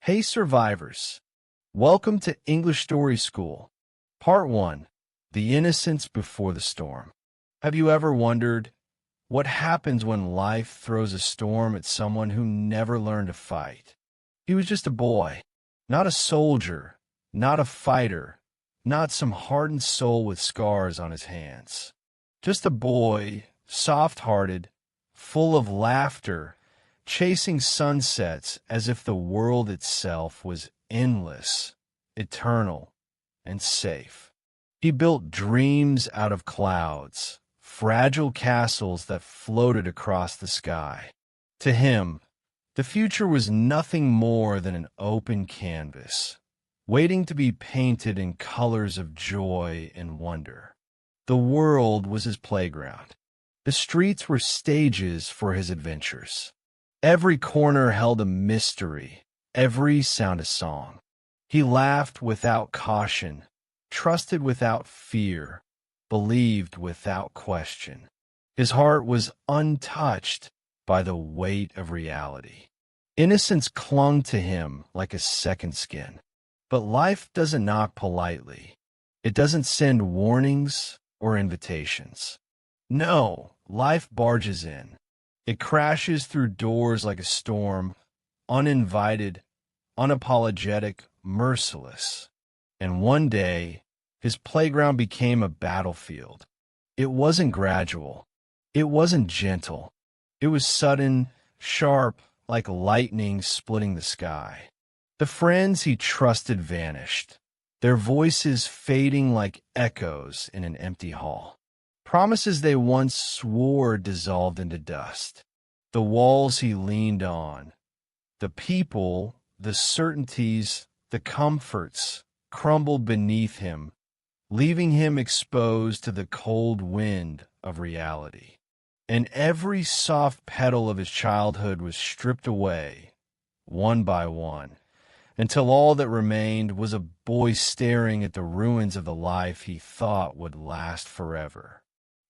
Hey survivors, welcome to English Story School. Part 1, The Innocence Before the Storm. Have you ever wondered what happens when life throws a storm at someone who never learned to fight? He was just a boy, not a soldier, not a fighter, not some hardened soul with scars on his hands. Just a boy, soft-hearted, full of laughter, chasing sunsets as if the world itself was endless, eternal, and safe. He built dreams out of clouds, fragile castles that floated across the sky. To him, the future was nothing more than an open canvas, waiting to be painted in colors of joy and wonder. The world was his playground. The streets were stages for his adventures. Every corner held a mystery, every sound a song. He laughed without caution, trusted without fear, believed without question. His heart was untouched by the weight of reality. Innocence clung to him like a second skin. But life doesn't knock politely. It doesn't send warnings or invitations. No, life barges in. It crashes through doors like a storm, uninvited, unapologetic, merciless. And one day, his playground became a battlefield. It wasn't gradual. It wasn't gentle. It was sudden, sharp, like lightning splitting the sky. The friends he trusted vanished, their voices fading like echoes in an empty hall. Promises they once swore dissolved into dust. The walls he leaned on, the people, the certainties, the comforts crumbled beneath him, leaving him exposed to the cold wind of reality. And every soft petal of his childhood was stripped away, one by one, until all that remained was a boy staring at the ruins of the life he thought would last forever.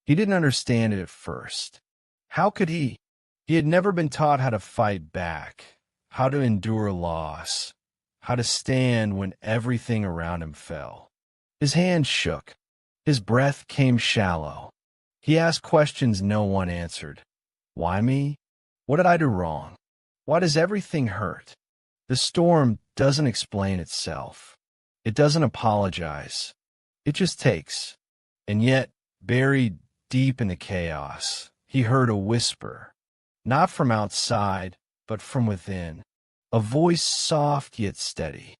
He didn't understand it at first. How could he? He had never been taught how to fight back, how to endure loss, how to stand when everything around him fell. His hands shook. His breath came shallow. He asked questions no one answered. Why me? What did I do wrong? Why does everything hurt? The storm doesn't explain itself. It doesn't apologize. It just takes. And yet, buried deep in the chaos, he heard a whisper, not from outside, but from within, a voice soft yet steady.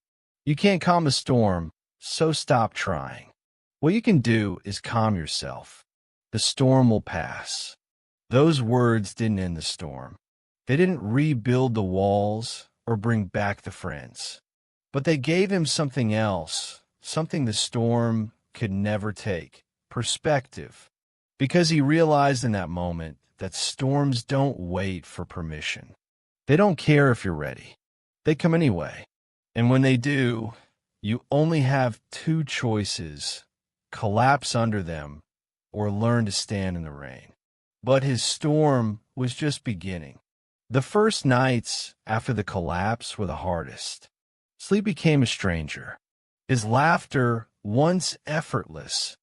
You can't calm the storm, so stop trying. What you can do is calm yourself. The storm will pass. Those words didn't end the storm. They didn't rebuild the walls or bring back the friends. But they gave him something else, something the storm could never take, perspective. Because he realized in that moment that storms don't wait for permission. They don't care if you're ready. They come anyway. And when they do, you only have two choices: collapse under them or learn to stand in the rain. But his storm was just beginning. The first nights after the collapse were the hardest. Sleep became a stranger. His laughter, once effortless,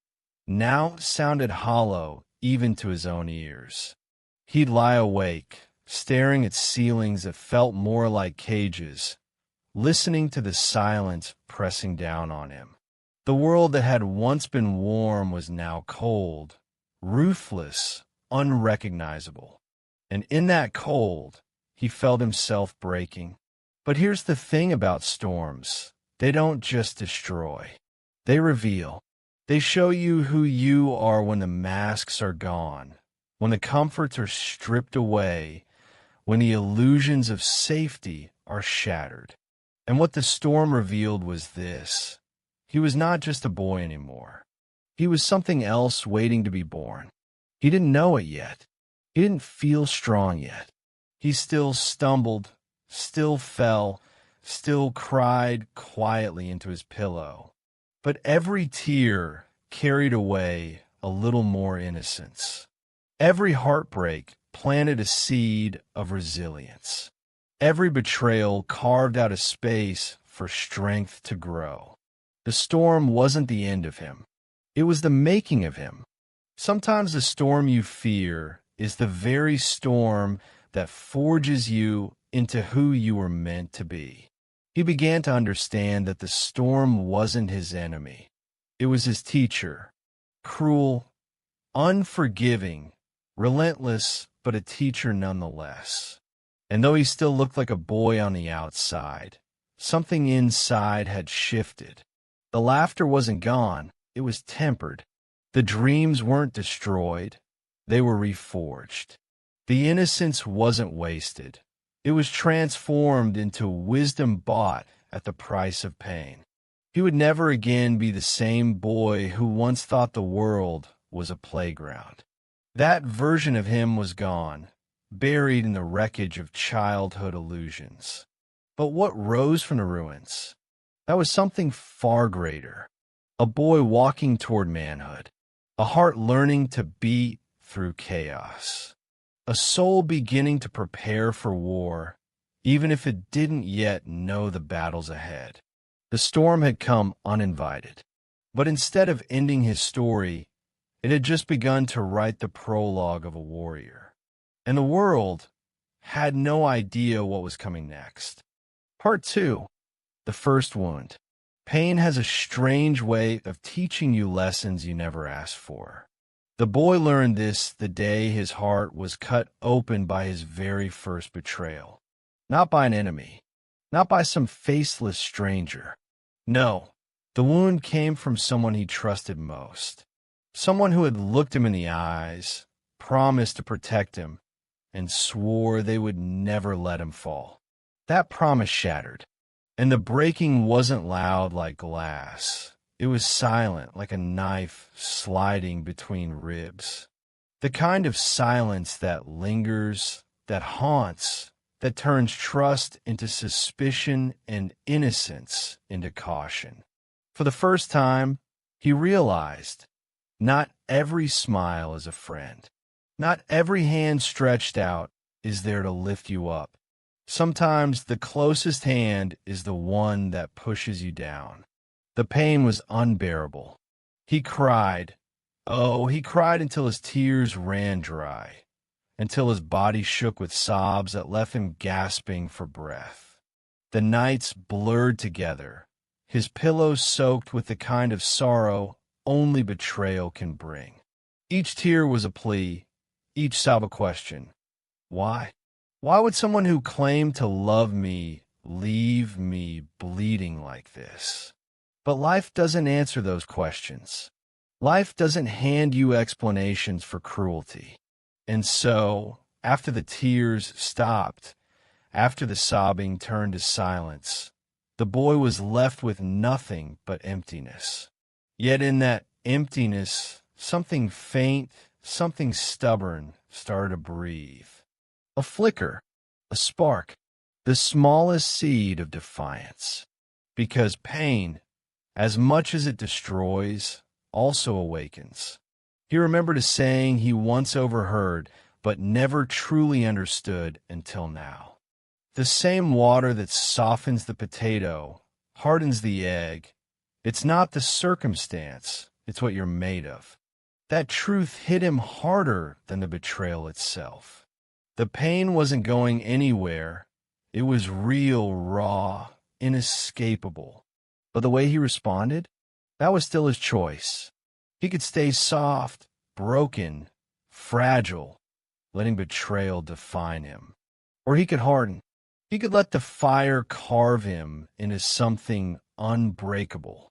now sounded hollow even to his own ears. He'd lie awake, staring at ceilings that felt more like cages, listening to the silence pressing down on him. The world that had once been warm was now cold, ruthless, unrecognizable. And in that cold, he felt himself breaking. But here's the thing about storms. They don't just destroy. They reveal. They show you who you are when the masks are gone, when the comforts are stripped away, when the illusions of safety are shattered. And what the storm revealed was this. He was not just a boy anymore. He was something else waiting to be born. He didn't know it yet. He didn't feel strong yet. He still stumbled, still fell, still cried quietly into his pillow. But every tear carried away a little more innocence. Every heartbreak planted a seed of resilience. Every betrayal carved out a space for strength to grow. The storm wasn't the end of him. It was the making of him. Sometimes the storm you fear is the very storm that forges you into who you were meant to be. He began to understand that the storm wasn't his enemy. It was his teacher. Cruel, unforgiving, relentless, but a teacher nonetheless. And though he still looked like a boy on the outside, something inside had shifted. The laughter wasn't gone, it was tempered. The dreams weren't destroyed, they were reforged. The innocence wasn't wasted. It was transformed into wisdom bought at the price of pain. He would never again be the same boy who once thought the world was a playground. That version of him was gone, buried in the wreckage of childhood illusions. But what rose from the ruins? That was something far greater. A boy walking toward manhood. A heart learning to beat through chaos. A soul beginning to prepare for war, even if it didn't yet know the battles ahead. The storm had come uninvited. But instead of ending his story, it had just begun to write the prologue of a warrior. And the world had no idea what was coming next. Part 2. The First Wound. Pain has a strange way of teaching you lessons you never asked for. The boy learned this the day his heart was cut open by his very first betrayal. Not by an enemy, not by some faceless stranger. No, the wound came from someone he trusted most. Someone who had looked him in the eyes, promised to protect him, and swore they would never let him fall. That promise shattered, and the breaking wasn't loud like glass. It was silent, like a knife sliding between ribs. The kind of silence that lingers, that haunts, that turns trust into suspicion and innocence into caution. For the first time, he realized not every smile is a friend. Not every hand stretched out is there to lift you up. Sometimes the closest hand is the one that pushes you down. The pain was unbearable. He cried. Oh, he cried until his tears ran dry, until his body shook with sobs that left him gasping for breath. The nights blurred together, his pillows soaked with the kind of sorrow only betrayal can bring. Each tear was a plea, each sob a question. Why? Why would someone who claimed to love me leave me bleeding like this? But life doesn't answer those questions. Life doesn't hand you explanations for cruelty. And so, after the tears stopped, after the sobbing turned to silence, the boy was left with nothing but emptiness. Yet in that emptiness, something faint, something stubborn started to breathe. A flicker, a spark, the smallest seed of defiance. Because pain, as much as it destroys, also awakens. He remembered a saying he once overheard, but never truly understood until now. The same water that softens the potato, hardens the egg. It's not the circumstance, it's what you're made of. That truth hit him harder than the betrayal itself. The pain wasn't going anywhere. It was real, raw, inescapable. But the way he responded, that was still his choice. He could stay soft, broken, fragile, letting betrayal define him. Or he could harden. He could let the fire carve him into something unbreakable.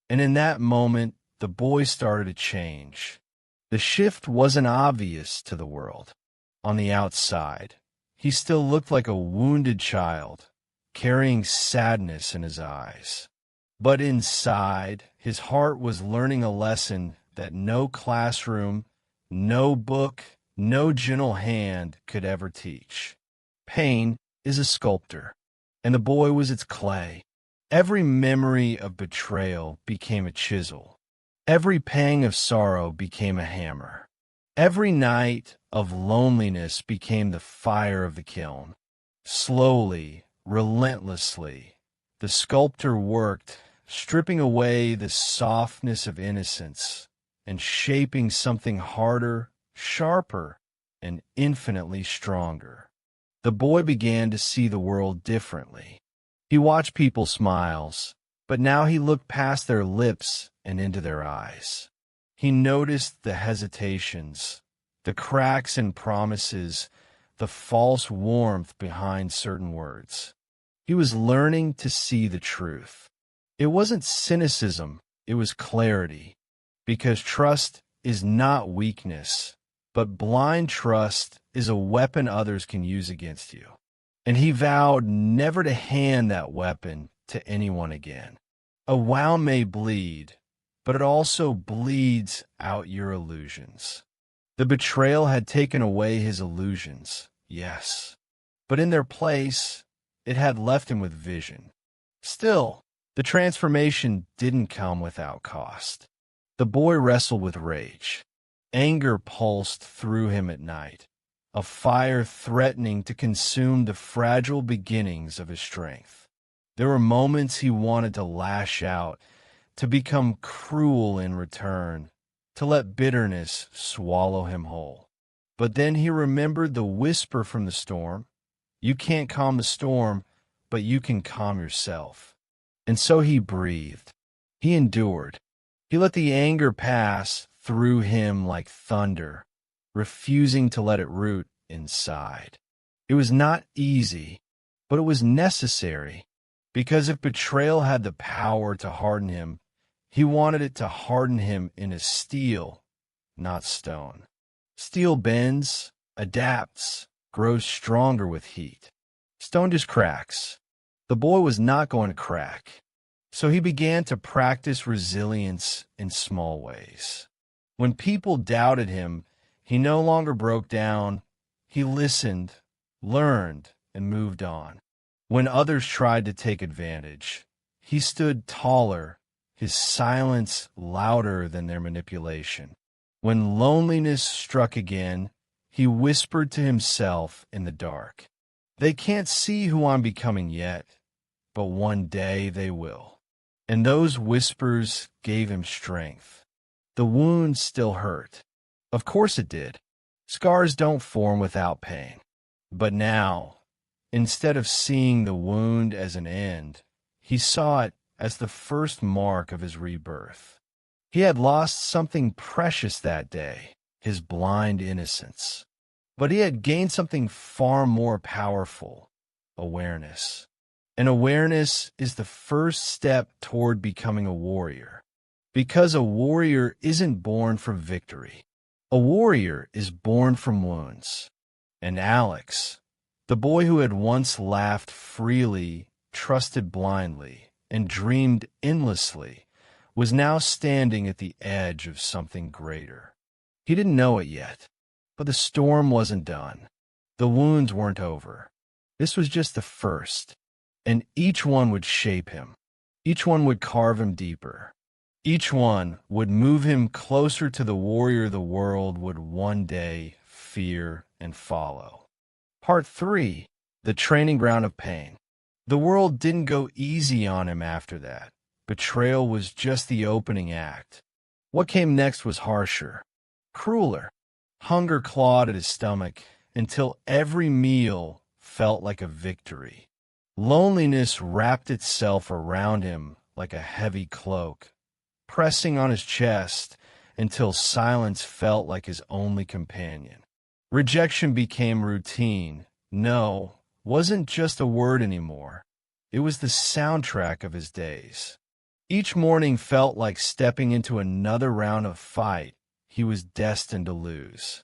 And in that moment, the boy started to change. The shift wasn't obvious to the world. On the outside, he still looked like a wounded child, carrying sadness in his eyes. But inside, his heart was learning a lesson that no classroom, no book, no gentle hand could ever teach. Pain is a sculptor, and the boy was its clay. Every memory of betrayal became a chisel. Every pang of sorrow became a hammer. Every night of loneliness became the fire of the kiln. Slowly, relentlessly, the sculptor worked, stripping away the softness of innocence and shaping something harder, sharper, and infinitely stronger. The boy began to see the world differently. He watched people's smiles, but now he looked past their lips and into their eyes. He noticed the hesitations, the cracks in promises, the false warmth behind certain words. He was learning to see the truth. It wasn't cynicism, it was clarity, because trust is not weakness, but blind trust is a weapon others can use against you. And he vowed never to hand that weapon to anyone again. A wound may bleed, but it also bleeds out your illusions. The betrayal had taken away his illusions, yes, but in their place, it had left him with vision. Still, the transformation didn't come without cost. The boy wrestled with rage. Anger pulsed through him at night, a fire threatening to consume the fragile beginnings of his strength. There were moments he wanted to lash out, to become cruel in return, to let bitterness swallow him whole. But then he remembered the whisper from the storm. You can't calm the storm, but you can calm yourself. And so he breathed. He endured. He let the anger pass through him like thunder, refusing to let it root inside. It was not easy, but it was necessary, because if betrayal had the power to harden him, he wanted it to harden him into steel, not stone. Steel bends, adapts, grows stronger with heat. Stone just cracks. The boy was not going to crack, so he began to practice resilience in small ways. When people doubted him, he no longer broke down. He listened, learned, and moved on. When others tried to take advantage, he stood taller, his silence louder than their manipulation. When loneliness struck again, he whispered to himself in the dark, "They can't see who I'm becoming yet, but one day they will." And those whispers gave him strength. The wound still hurt. Of course it did. Scars don't form without pain. But now, instead of seeing the wound as an end, he saw it as the first mark of his rebirth. He had lost something precious that day, his blind innocence. But he had gained something far more powerful, awareness. And awareness is the first step toward becoming a warrior. Because a warrior isn't born from victory. A warrior is born from wounds. And Alex, the boy who had once laughed freely, trusted blindly, and dreamed endlessly, was now standing at the edge of something greater. He didn't know it yet, but the storm wasn't done. The wounds weren't over. This was just the first, and each one would shape him. Each one would carve him deeper. Each one would move him closer to the warrior the world would one day fear and follow. Part 3, the training ground of pain. The world didn't go easy on him after that. Betrayal was just the opening act. What came next was harsher, crueler. Hunger clawed at his stomach until every meal felt like a victory. Loneliness wrapped itself around him like a heavy cloak, pressing on his chest until silence felt like his only companion. Rejection became routine. No wasn't just a word anymore. It was the soundtrack of his days. Each morning felt like stepping into another round of fight he was destined to lose.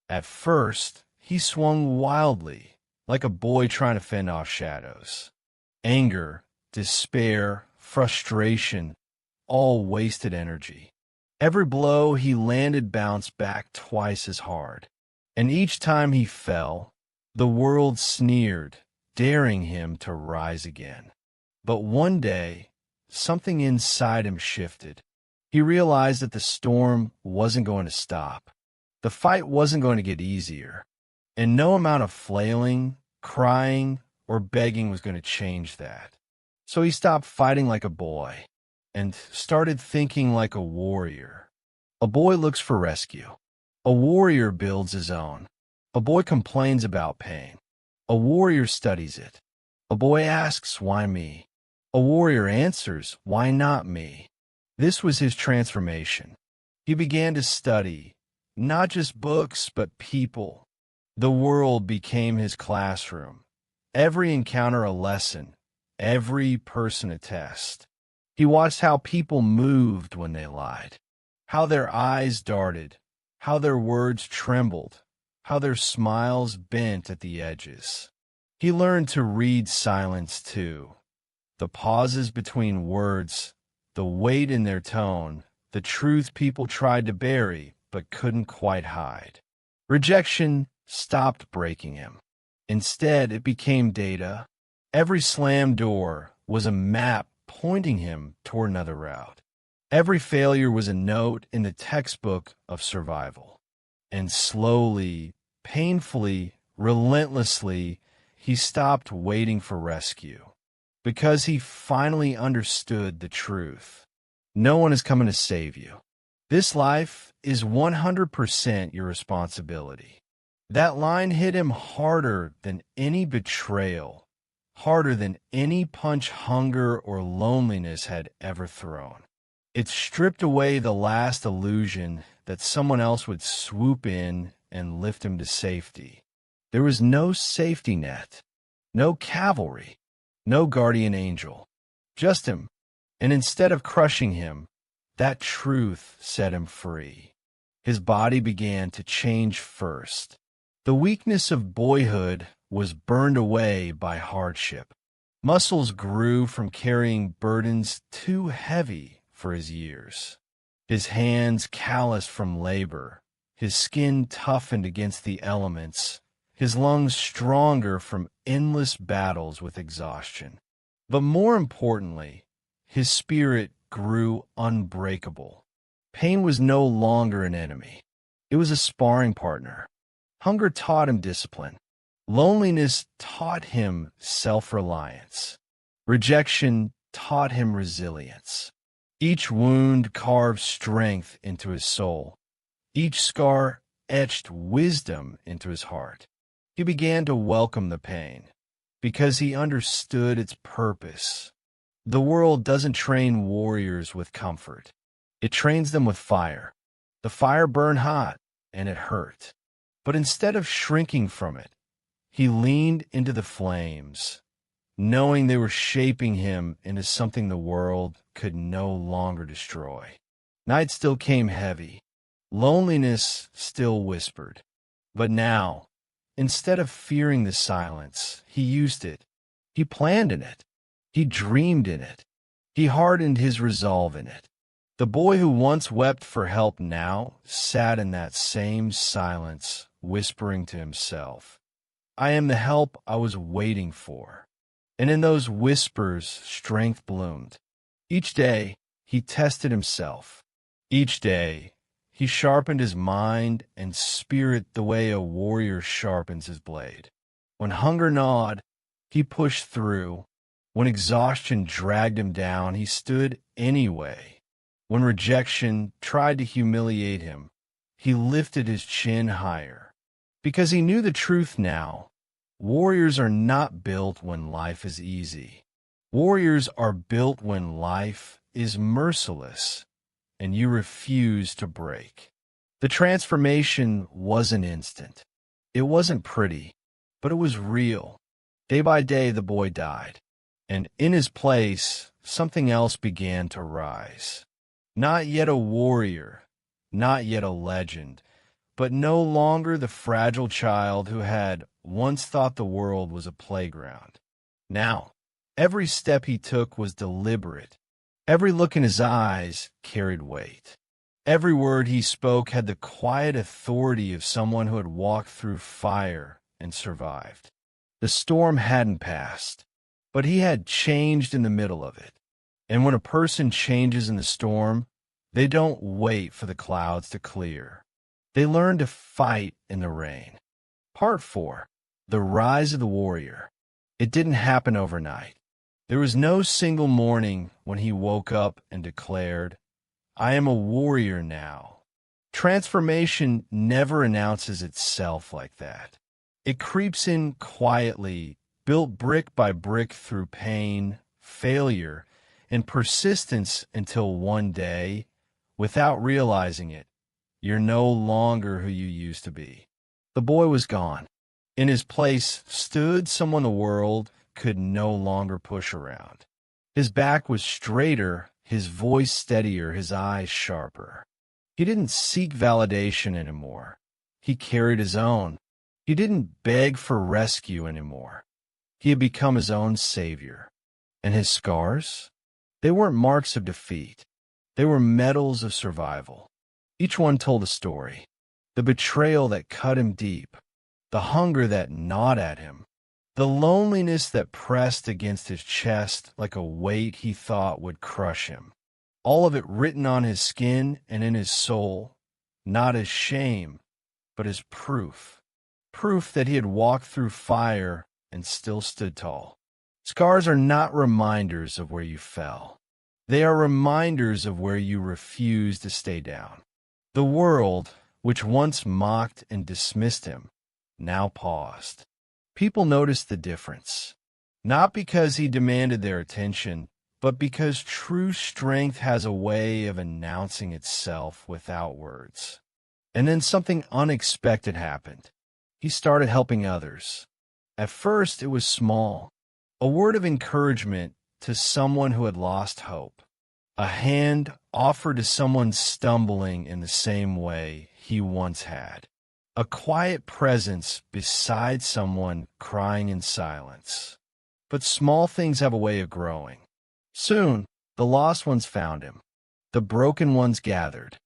At first, he swung wildly, like a boy trying to fend off shadows. Anger, despair, frustration, all wasted energy. Every blow he landed bounced back twice as hard. And each time he fell, the world sneered, daring him to rise again. But one day, something inside him shifted. He realized that the storm wasn't going to stop. The fight wasn't going to get easier. And no amount of flailing, crying, or begging was going to change that. So he stopped fighting like a boy and started thinking like a warrior. A boy looks for rescue. A warrior builds his own. A boy complains about pain. A warrior studies it. A boy asks, why me? A warrior answers, why not me? This was his transformation. He began to study, not just books, but people. The world became his classroom. Every encounter a lesson, every person a test. He watched how people moved when they lied, how their eyes darted, how their words trembled, how their smiles bent at the edges. He learned to read silence too. The pauses between words, the weight in their tone, the truth people tried to bury but couldn't quite hide. Rejection stopped breaking him. Instead, it became data. Every slammed door was a map pointing him toward another route. Every failure was a note in the textbook of survival. And slowly, painfully, relentlessly, he stopped waiting for rescue. Because he finally understood the truth. No one is coming to save you. This life is 100% your responsibility. That line hit him harder than any betrayal, harder than any punch hunger or loneliness had ever thrown. It stripped away the last illusion that someone else would swoop in and lift him to safety. There was no safety net, no cavalry, no guardian angel, just him. And instead of crushing him, that truth set him free. His body began to change first. The weakness of boyhood was burned away by hardship. Muscles grew from carrying burdens too heavy for his years. His hands calloused from labor, his skin toughened against the elements, his lungs stronger from endless battles with exhaustion. But more importantly, his spirit grew unbreakable. Pain was no longer an enemy. It was a sparring partner. Hunger taught him discipline. Loneliness taught him self-reliance. Rejection taught him resilience. Each wound carved strength into his soul. Each scar etched wisdom into his heart. He began to welcome the pain because he understood its purpose. The world doesn't train warriors with comfort. It trains them with fire. The fire burned hot, and it hurt. But instead of shrinking from it, he leaned into the flames, knowing they were shaping him into something the world could no longer destroy. Night still came heavy. Loneliness still whispered. But now, instead of fearing the silence, he used it. He planned in it. He dreamed in it. He hardened his resolve in it. The boy who once wept for help now sat in that same silence, whispering to himself, I am the help I was waiting for. And in those whispers, strength bloomed. Each day, he tested himself. Each day, he sharpened his mind and spirit the way a warrior sharpens his blade. When hunger gnawed, he pushed through. When exhaustion dragged him down, he stood anyway. When rejection tried to humiliate him, he lifted his chin higher. Because he knew the truth now. Warriors are not built when life is easy. Warriors are built when life is merciless, and you refuse to break. The transformation wasn't instant. It wasn't pretty, but it was real. Day by day, the boy died, and in his place, something else began to rise. Not yet a warrior, not yet a legend, but no longer the fragile child who had once thought the world was a playground. Now, every step he took was deliberate. Every look in his eyes carried weight. Every word he spoke had the quiet authority of someone who had walked through fire and survived. The storm hadn't passed, but he had changed in the middle of it. And when a person changes in the storm, they don't wait for the clouds to clear. They learn to fight in the rain. Part 4. The Rise of the Warrior. It didn't happen overnight. There was no single morning when he woke up and declared, "I am a warrior now." Transformation never announces itself like that. It creeps in quietly, built brick by brick through pain, failure, and persistence until one day, without realizing it, you're no longer who you used to be. The boy was gone. In his place stood someone the world could no longer push around. His back was straighter, his voice steadier, his eyes sharper. He didn't seek validation anymore. He carried his own. He didn't beg for rescue anymore. He had become his own savior. And his scars? They weren't marks of defeat. They were medals of survival. Each one told a story. The betrayal that cut him deep. The hunger that gnawed at him. The loneliness that pressed against his chest like a weight he thought would crush him. All of it written on his skin and in his soul, not as shame, but as proof. Proof that he had walked through fire and still stood tall. Scars are not reminders of where you fell. They are reminders of where you refused to stay down. The world, which once mocked and dismissed him, now paused. People noticed the difference, not because he demanded their attention, but because true strength has a way of announcing itself without words. And then something unexpected happened. He started helping others. At first, it was small, a word of encouragement to someone who had lost hope, a hand offered to someone stumbling in the same way he once had. A quiet presence beside someone crying in silence. But small things have a way of growing. Soon, the lost ones found him. The broken ones gathered.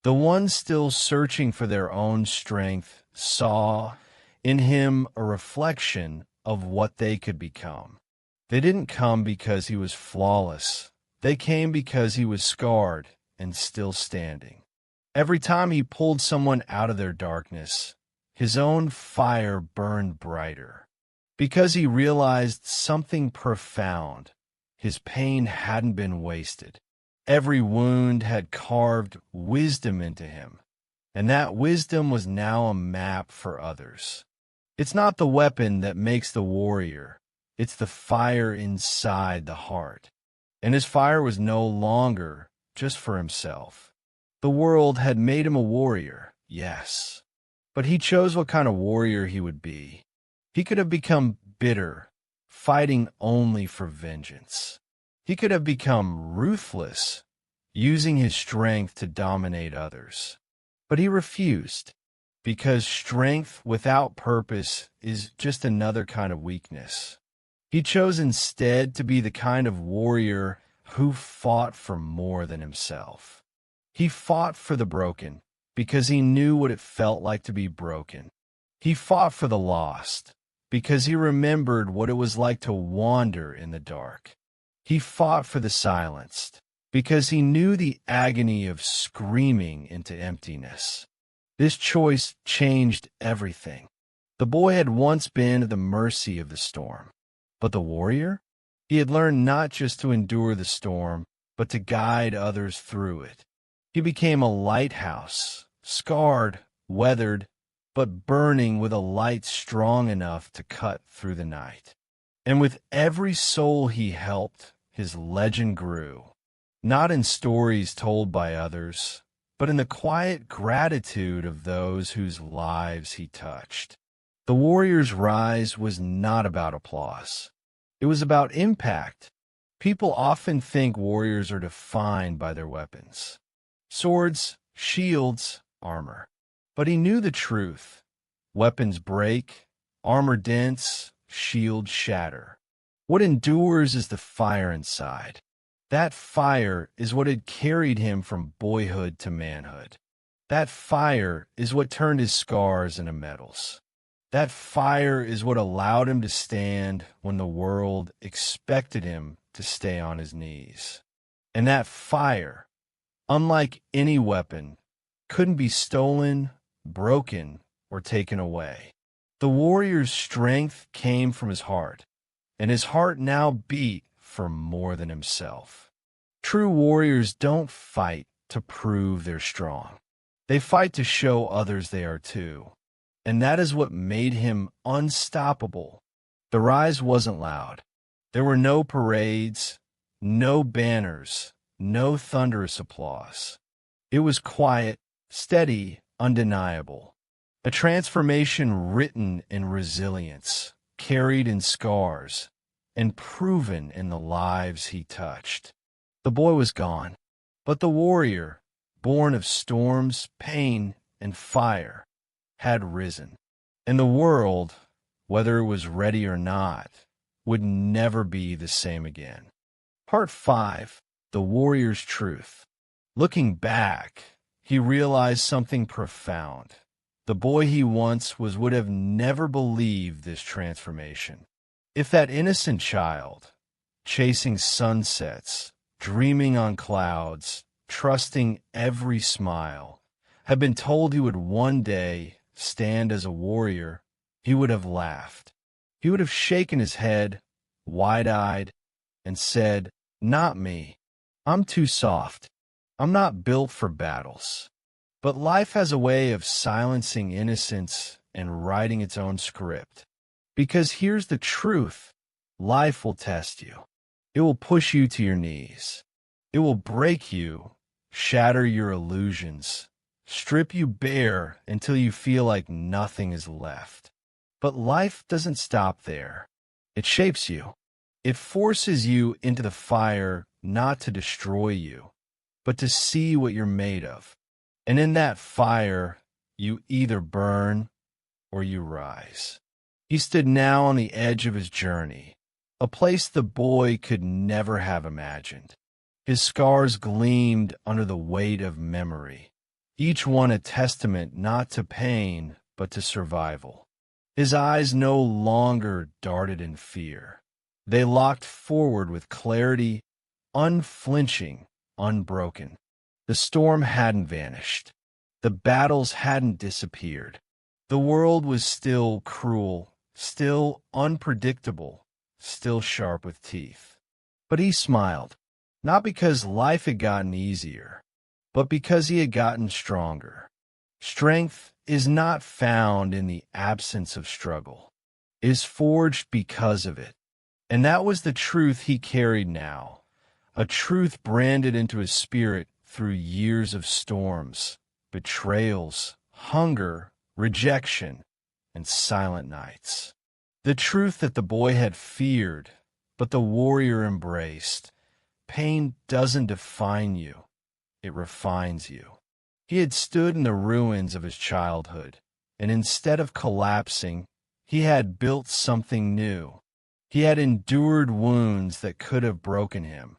The ones still searching for their own strength saw in him a reflection of what they could become. They didn't come because he was flawless. They came because he was scarred and still standing. Every time he pulled someone out of their darkness, his own fire burned brighter. Because he realized something profound. His pain hadn't been wasted. Every wound had carved wisdom into him, and that wisdom was now a map for others. It's not the weapon that makes the warrior. It's the fire inside the heart. And his fire was no longer just for himself. The world had made him a warrior, yes, but he chose what kind of warrior he would be. He could have become bitter, fighting only for vengeance. He could have become ruthless, using his strength to dominate others. But he refused, because strength without purpose is just another kind of weakness. He chose instead to be the kind of warrior who fought for more than himself. He fought for the broken because he knew what it felt like to be broken. He fought for the lost because he remembered what it was like to wander in the dark. He fought for the silenced because he knew the agony of screaming into emptiness. This choice changed everything. The boy had once been at the mercy of the storm, but the warrior? He had learned not just to endure the storm, but to guide others through it. He became a lighthouse, scarred, weathered, but burning with a light strong enough to cut through the night. And with every soul he helped, his legend grew, not in stories told by others, but in the quiet gratitude of those whose lives he touched. The warrior's rise was not about applause. It was about impact. People often think warriors are defined by their weapons. Swords, shields, armor. But he knew the truth. Weapons break, armor dents, shields shatter. What endures is the fire inside. That fire is what had carried him from boyhood to manhood. That fire is what turned his scars into medals. That fire is what allowed him to stand when the world expected him to stay on his knees. And that fire, unlike any weapon, couldn't be stolen, broken, or taken away. The warrior's strength came from his heart, and his heart now beat for more than himself. True warriors don't fight to prove they're strong. They fight to show others they are too. And that is what made him unstoppable. The rise wasn't loud. There were no parades, no banners, no thunderous applause. It was quiet, steady, undeniable. A transformation written in resilience, carried in scars, and proven in the lives he touched. The boy was gone, but the warrior, born of storms, pain, and fire, had risen. And the world, whether it was ready or not, would never be the same again. Part 5. The Warrior's Truth. Looking back, he realized something profound. The boy he once was would have never believed this transformation. If that innocent child, chasing sunsets, dreaming on clouds, trusting every smile, had been told he would one day stand as a warrior, he would have laughed. He would have shaken his head, wide-eyed, and said, "Not me. I'm too soft. I'm not built for battles." But life has a way of silencing innocence and writing its own script. Because here's the truth. Life will test you. It will push you to your knees. It will break you, shatter your illusions, strip you bare until you feel like nothing is left. But life doesn't stop there. It shapes you. It forces you into the fire not to destroy you, but to see what you're made of. And in that fire, you either burn or you rise. He stood now on the edge of his journey, a place the boy could never have imagined. His scars gleamed under the weight of memory, each one a testament not to pain, but to survival. His eyes no longer darted in fear. They locked forward with clarity, unflinching, unbroken. The storm hadn't vanished. The battles hadn't disappeared. The world was still cruel, still unpredictable, still sharp with teeth. But he smiled, not because life had gotten easier, but because he had gotten stronger. Strength is not found in the absence of struggle. It is forged because of it. And that was the truth he carried now, a truth branded into his spirit through years of storms, betrayals, hunger, rejection, and silent nights. The truth that the boy had feared, but the warrior embraced. Pain doesn't define you, it refines you. He had stood in the ruins of his childhood, and instead of collapsing, he had built something new. He had endured wounds that could have broken him,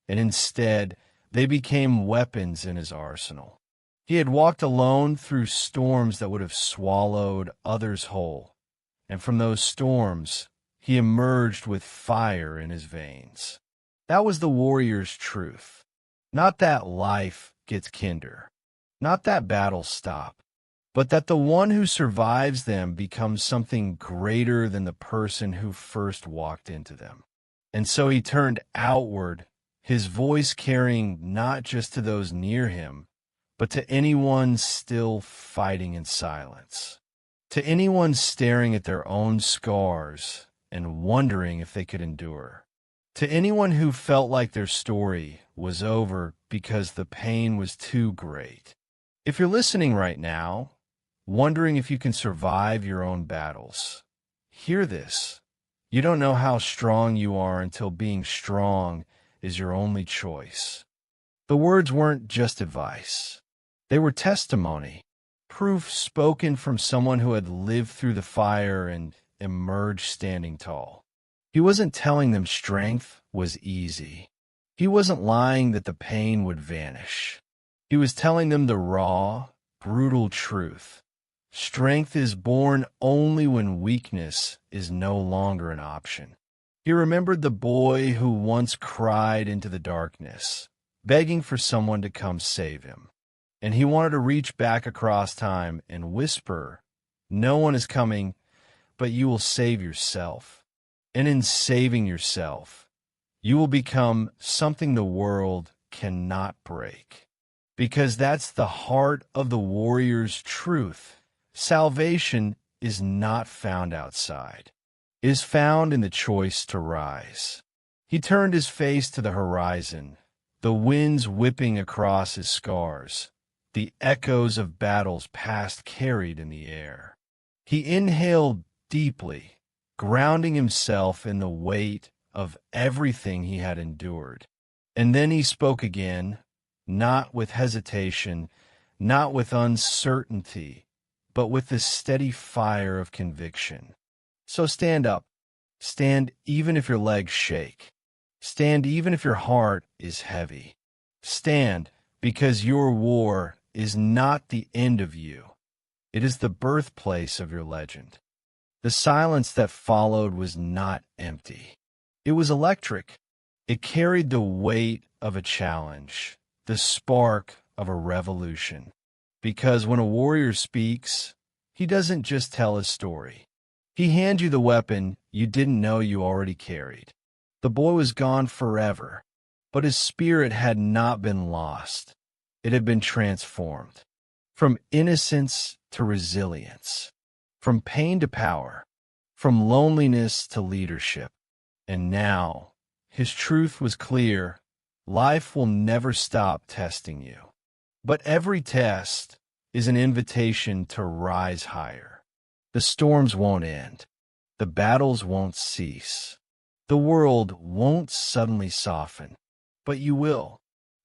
and instead, they became weapons in his arsenal. He had walked alone through storms that would have swallowed others whole, and from those storms, he emerged with fire in his veins. That was the warrior's truth. Not that life gets kinder, not that battles stop, but that the one who survives them becomes something greater than the person who first walked into them. And so he turned outward, his voice carrying not just to those near him, but to anyone still fighting in silence, to anyone staring at their own scars and wondering if they could endure, to anyone who felt like their story was over because the pain was too great. If you're listening right now, wondering if you can survive your own battles, hear this. You don't know how strong you are until being strong is your only choice. The words weren't just advice. They were testimony, proof spoken from someone who had lived through the fire and emerged standing tall. He wasn't telling them strength was easy. He wasn't lying that the pain would vanish. He was telling them the raw, brutal truth. Strength is born only when weakness is no longer an option. He remembered the boy who once cried into the darkness, begging for someone to come save him. And he wanted to reach back across time and whisper, "No one is coming, but you will save yourself." And in saving yourself, you will become something the world cannot break. Because that's the heart of the warrior's truth. Salvation is not found outside. It is found in the choice to rise. He turned his face to the horizon, the winds whipping across his scars, the echoes of battles past carried in the air. He inhaled deeply, grounding himself in the weight of everything he had endured. And then he spoke again, not with hesitation, not with uncertainty, but with the steady fire of conviction. So stand up. Stand even if your legs shake. Stand even if your heart is heavy. Stand because your war is not the end of you. It is the birthplace of your legend. The silence that followed was not empty. It was electric. It carried the weight of a challenge, the spark of a revolution. Because when a warrior speaks, he doesn't just tell his story. He hands you the weapon you didn't know you already carried. The boy was gone forever, but his spirit had not been lost. It had been transformed. From innocence to resilience, from pain to power, from loneliness to leadership. And now, his truth was clear. Life will never stop testing you. But every test is an invitation to rise higher. The storms won't end. The battles won't cease. The world won't suddenly soften, but you will.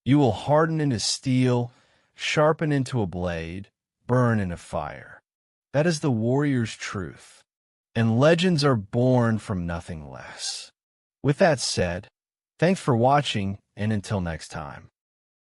You will harden into steel, sharpen into a blade, burn in a fire. That is the warrior's truth. And legends are born from nothing less. With that said, thanks for watching, and until next time.